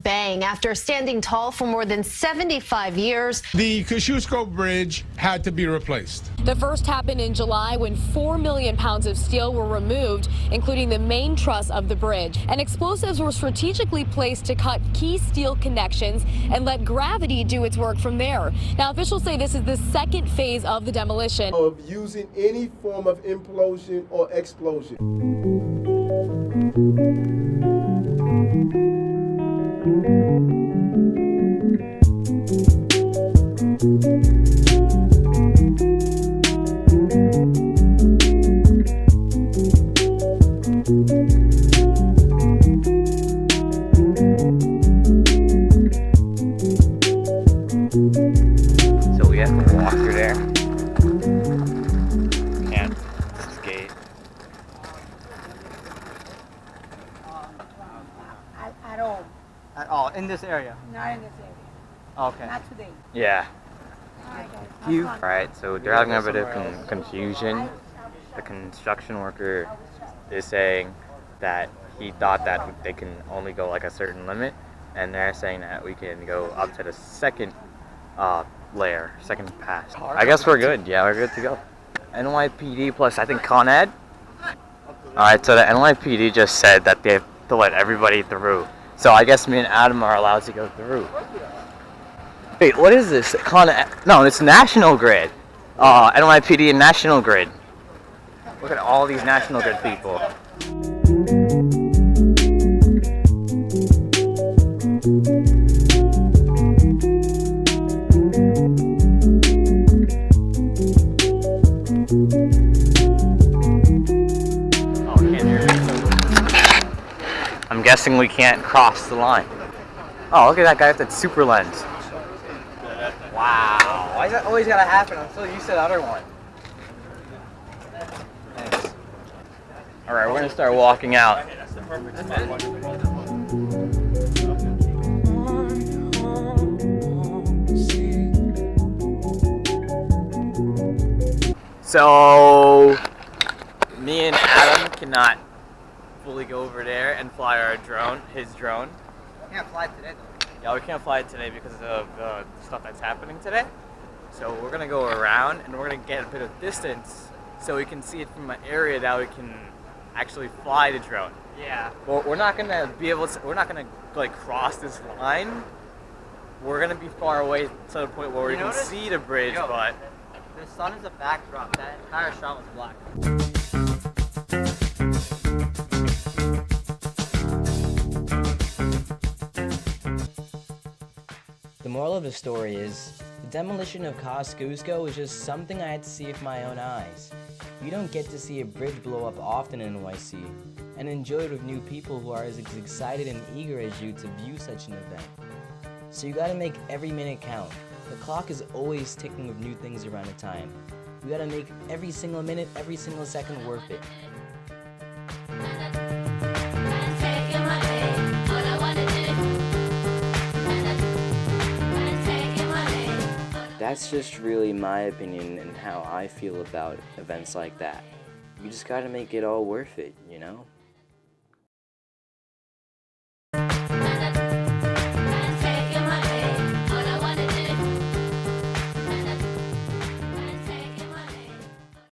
bang after standing tall for more than 75 years. The Kosciusko Bridge had to be replaced. The first happened in July when 4 million pounds of steel were removed, including the main truss of the bridge. And explosives were strategically placed to cut key steel connections and let gravity do its work from there. Now, officials say this is the second phase of the demolition. Of using any form of implosion or explosion. So we have to walk through there. Can't skate. At all. At all in this area? Not in this area. Okay. Not today. Yeah. You. All right, so they're having a bit of confusion. The construction worker is saying that he thought that they can only go like a certain limit, and they're saying that we can go up to the second layer, second pass. I guess we're good. Yeah, we're good to go. NYPD plus I think Con Ed. All right, so the NYPD just said that they have to let everybody through. So I guess me and Adam are allowed to go through. Wait, what is this? Con Ed? No, it's National Grid. NYPD and National Grid. Look at all these National Grid people. I'm guessing we can't cross the line. Oh, look at that guy with that super lens. Wow. Why is that always gotta happen? I'm so used to the other one. Thanks. All right, we're gonna start walking out. So, me and Adam cannot fully go over there and fly our drone, his drone. Can't fly today though. Yeah, we can't fly it today because of the stuff that's happening today. So we're gonna go around and we're gonna get a bit of distance so we can see it from an area that we can actually fly the drone. Yeah. But we're not gonna be able to, we're not gonna like cross this line. We're gonna be far away to the point where we can see the bridge, but The sun is a backdrop. That entire shot was black. The moral of the story is, the demolition of Kosciusko is just something I had to see with my own eyes. You don't get to see a bridge blow up often in NYC, and enjoy it with new people who are as excited and eager as you to view such an event. So you gotta make every minute count. The clock is always ticking with new things around the time. You gotta make every single minute, every single second worth it. That's just really my opinion and how I feel about events like that. You just gotta make it all worth it, you know?